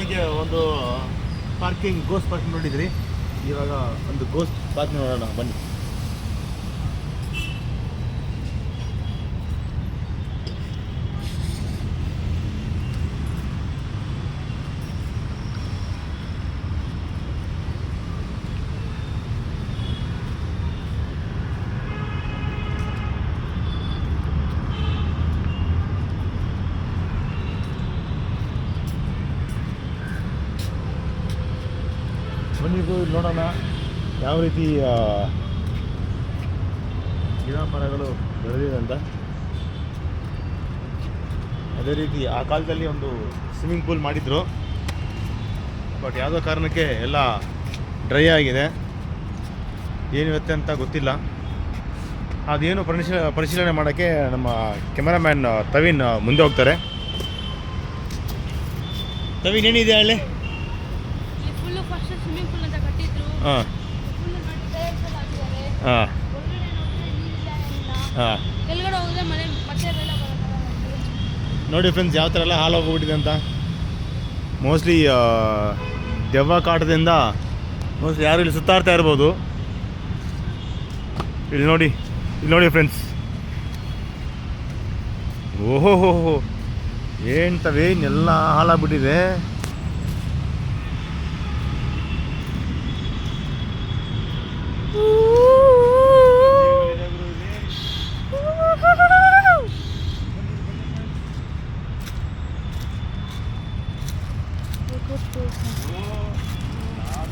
ಬೆಳಗ್ಗೆ ಒಂದು parking ghost parking ನೋಡಿದ್ರಿ, ಇವಾಗ ಒಂದು ಗೋಸ್ಟ್ ಪಾರ್ಕಿಂಗ್ ನೋಡೋಣ ಬನ್ನಿ. ಬನ್ನಿಗೂ ಇಲ್ಲಿ ನೋಡೋಣ ಯಾವ ರೀತಿ ಗಿಡ ಮರಗಳು ಬೆಳೆದಿದೆ ಅಂತ. ಅದೇ ರೀತಿ ಆ ಕಾಲದಲ್ಲಿ ಒಂದು ಸ್ವಿಮ್ಮಿಂಗ್ ಪೂಲ್ ಮಾಡಿದ್ರು, ಬಟ್ ಯಾವುದೋ ಕಾರಣಕ್ಕೆ ಎಲ್ಲ ಡ್ರೈ ಆಗಿದೆ. ಏನಿರುತ್ತೆ ಅಂತ ಗೊತ್ತಿಲ್ಲ. ಅದೇನು ಪರಿಶೀಲನೆ ಮಾಡೋಕ್ಕೆ ನಮ್ಮ ಕ್ಯಾಮರಾಮ್ಯಾನ್ ತವೀನ್ ಮುಂದೆ ಹೋಗ್ತಾರೆ. ತವೀನ್ ಏನಿದೆ ಅಲ್ಲಿ? ಹಾಂ ಹಾಂ ಹಾಂ ನೋಡಿ ಫ್ರೆಂಡ್ಸ್, ಯಾವ ಥರ ಎಲ್ಲ ಹಾಳಾಗೋಗ್ಬಿಟ್ಟಿದೆ ಅಂತ. ಮೋಸ್ಟ್ಲಿ ದೆವ್ವ ಕಾಟದಿಂದ ಮೋಸ್ಟ್ಲಿ ಯಾರು ಇಲ್ಲಿ ಸುತ್ತಾಡ್ತಾ ಇರ್ಬೋದು. ಇಲ್ಲಿ ನೋಡಿ ಫ್ರೆಂಡ್ಸ್, ಓಹೋ ಏನ್ತವೇನೆಲ್ಲ ಹಾಳಾಗ್ಬಿಟ್ಟಿದೆ.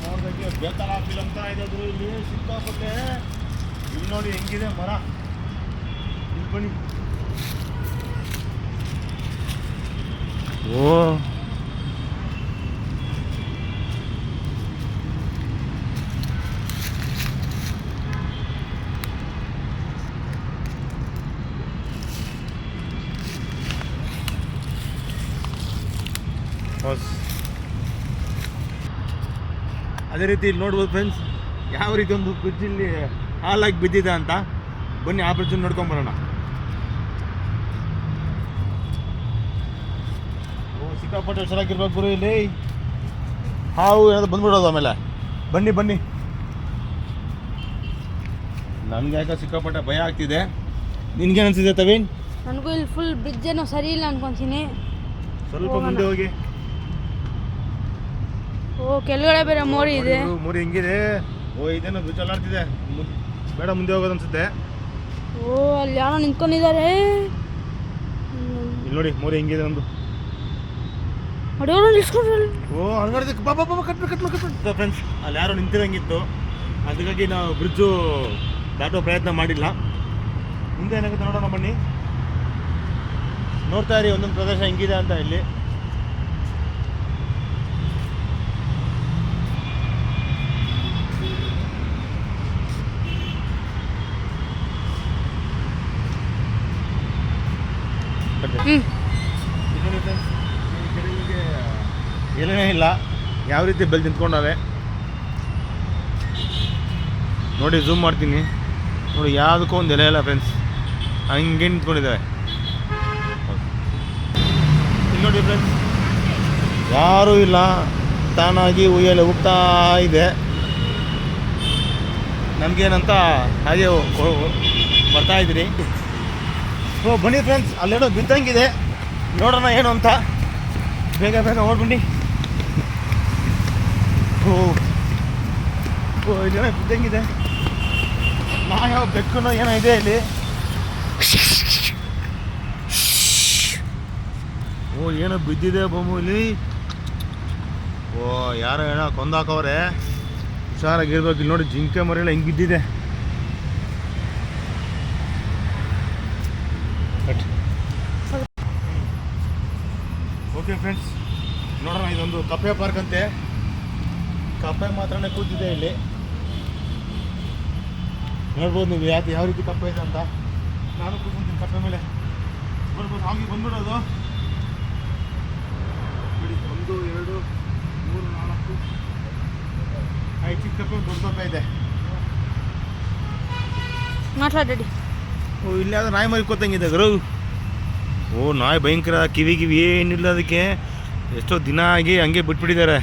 ನೋಡ್ದಂಗೆ ಬೇತಾಳ ಫಿಲಮ್ ತರ ಇದೆ ಇಲ್ಲಿ ಸಿಕ್ಕಾಪಟ್ಟೆ. ಇಲ್ಲಿ ನೋಡಿ ಹೆಂಗಿದೆ ಮರ. ಇಲ್ಲಿ ಬನ್ನಿ. ಓ ಅದೇ ರೀತಿ ಇಲ್ಲಿ ನೋಡ್ಬೋದು ಫ್ರೆಂಡ್ಸ್, ಯಾವ ರೀತಿ ಒಂದು ಬ್ರಿಡ್ಜಲ್ಲಿ ಹಾಲಾಗಿ ಬಿದ್ದಿದೆ ಅಂತ. ಬನ್ನಿ ಆ ಬ್ರಿಡ್ಜನ್ನು ನೋಡ್ಕೊಂಬರೋಣ. ಓ ಸಿಕ್ಕಾಪಟ್ಟೆ ಹುಷಾರಾಗಿರ್ಬೇಕು ಗುರು. ಇಲ್ಲಿ ಹಾವು ಏನಾದ್ರು ಬಂದ್ಬಿಡೋದು ಆಮೇಲೆ. ಬನ್ನಿ ನನಗೆ ಯಾಕೆ ಸಿಕ್ಕಾಪಟ್ಟೆ ಭಯ ಆಗ್ತಿದೆ. ನಿನ್ಗೇನು ಅನಿಸಿದೆ ತವೀನ್? ನನಗೂ ಇಲ್ಲಿ ಫುಲ್ ಬ್ರಿಡ್ಜ್ ಏನೋ ಸರಿ ಇಲ್ಲ ಅನ್ಕೊಂತೀನಿ. ಸ್ವಲ್ಪ ಮುಂದೆ ಹೋಗಿ. ಓ ಕೆಳಗಡೆ ಬೇರೆ ಮೋರಿ ಇದೆ. ಮೋರಿ ಹೆಂಗಿದೆ? ಓ ಇದೇನೋ ಬ್ರಿಡ್ಜ್ ಅಲ್ಲಾಡ್ತಿದೆ. ಬೇಡ ಮುಂದೆ ಹೋಗೋದು ಅನ್ಸುತ್ತೆ. ಓ ಅಲ್ಲಿ ಯಾರೋ ನಿಂತ್ಕೊಂಡಿದ್ದಾರೆ. ಇಲ್ಲಿ ನೋಡಿ ಮೋರಿ ಹೆಂಗಿದೆ ಒಂದು. ಓ ಹಂಗಾದ್ರೆ ಬಾಬಾ ಕಟ್ಬಿಟ್ಟು ಫ್ರೆಂಡ್ಸ್, ಅಲ್ಲಿ ಯಾರೋ ನಿಂತಿರಂಗಿತ್ತು. ಅದಕ್ಕಾಗಿ ನಾವು ಬ್ರಿಡ್ಜು ದಾಟೋ ಪ್ರಯತ್ನ ಮಾಡಿಲ್ಲ. ಮುಂದೆ ಏನಾಗುತ್ತೆ ನೋಡೋಣ ಬನ್ನಿ. ನೋಡ್ತಾ ಇರಿ ಒಂದೊಂದು ಪ್ರದೇಶ ಹೆಂಗಿದೆ ಅಂತ. ಇಲ್ಲಿ ಎಲೆನೇ ಇಲ್ಲ, ಯಾವ ರೀತಿ ಬೆಲ್ ನಿಂತ್ಕೊಂಡವೆ ನೋಡಿ. ಝೂಮ್ ಮಾಡ್ತೀನಿ ನೋಡಿ, ಯಾವುದಕ್ಕೂ ಒಂದು ಎಲೆ ಇಲ್ಲ ಫ್ರೆಂಡ್ಸ್, ಹಂಗೆ ನಿಂತ್ಕೊಂಡಿದ್ದಾವೆ. ಇಲ್ಲಿ ನೋಡಿ ಫ್ರೆಂಡ್ಸ್, ಯಾರೂ ಇಲ್ಲ, ತಾನಾಗಿ ಉಯ್ಯಲೆ ಹೋಗ್ತಾ ಇದೆ. ನಮಗೇನಂತ ಹಾಗೆ ಬರ್ತಾ ಇದ್ದೀರಿ. ಓ ಬನ್ನಿ ಫ್ರೆಂಡ್ಸ್, ಅಲ್ಲೇನೋ ಬಿದ್ದಂಗಿದೆ, ನೋಡೋಣ ಏನು ಅಂತ. ಬೇಗ ಓಡ್ಬನ್ನಿ. ಓ ಇಲ್ಲೇನೋ ಬಿದ್ದಂಗಿದೆ. ಯಾವ ಬೆಕ್ಕನೋ ಏನೋ ಇದೆ ಇಲ್ಲಿ. ಓ ಏನೋ ಬಿದ್ದಿದೆ ಬೊಮ್ಮು ಇಲ್ಲಿ. ಓ ಯಾರೋ ಏನೋ ಕೊಂದಾಕವ್ರೆ, ಹುಷಾರಾಗಿರ್ಬೇಕು. ಇಲ್ಲಿ ನೋಡಿ ಜಿಂಕೆ ಮರಿಯೆಲ್ಲ ಹೆಂಗೆ ಬಿದ್ದಿದೆ. ಓಕೆ ಫ್ರೆಂಡ್ಸ್, ನೋಡೋಣ. ಇದೊಂದು ಕಪ್ಪೆ ಪಾರ್ಕ್ ಅಂತೆ. ಕಪ್ಪೆ ಮಾತ್ರನೇ ಕೂತಿದೆ ಇಲ್ಲಿ. ನೋಡ್ಬೋದು ನೀವು ಯಾವ ರೀತಿ ಕಪ್ಪೆ ಇದೆ ಅಂತ. ನಾನು ಕೂತ್ಕೊಂತೀನಿ ಕಪ್ಪೆ ಮೇಲೆ. ನೋಡ್ಬೋದು ಹಾಗೆ ಬಂದ್ಬಿಡೋದು. ಬಿಡಿ 1 2 3 4 5 ಚಿಕ್ಕ ಕಪ್ಪೆ, ದೊಡ್ಡ ಕಪ್ಪೆ ಇದೆ. ಮಾತಾಡಿ. ಓ ಇಲ್ಲಿ ಯಾವ್ದು ನಾಯಿ ಮರಿ ಕೂತಂಗಿದೆ ಗುರು. ಓ ನಾಯಿ ಭಯಂಕರ, ಕಿವಿ ಏನಿಲ್ಲ ಅದಕ್ಕೆ. ಎಷ್ಟೋ ದಿನ ಆಗಿ ಹಂಗೆ ಬಿಟ್ಬಿಟ್ಟಿದ್ದಾರೆ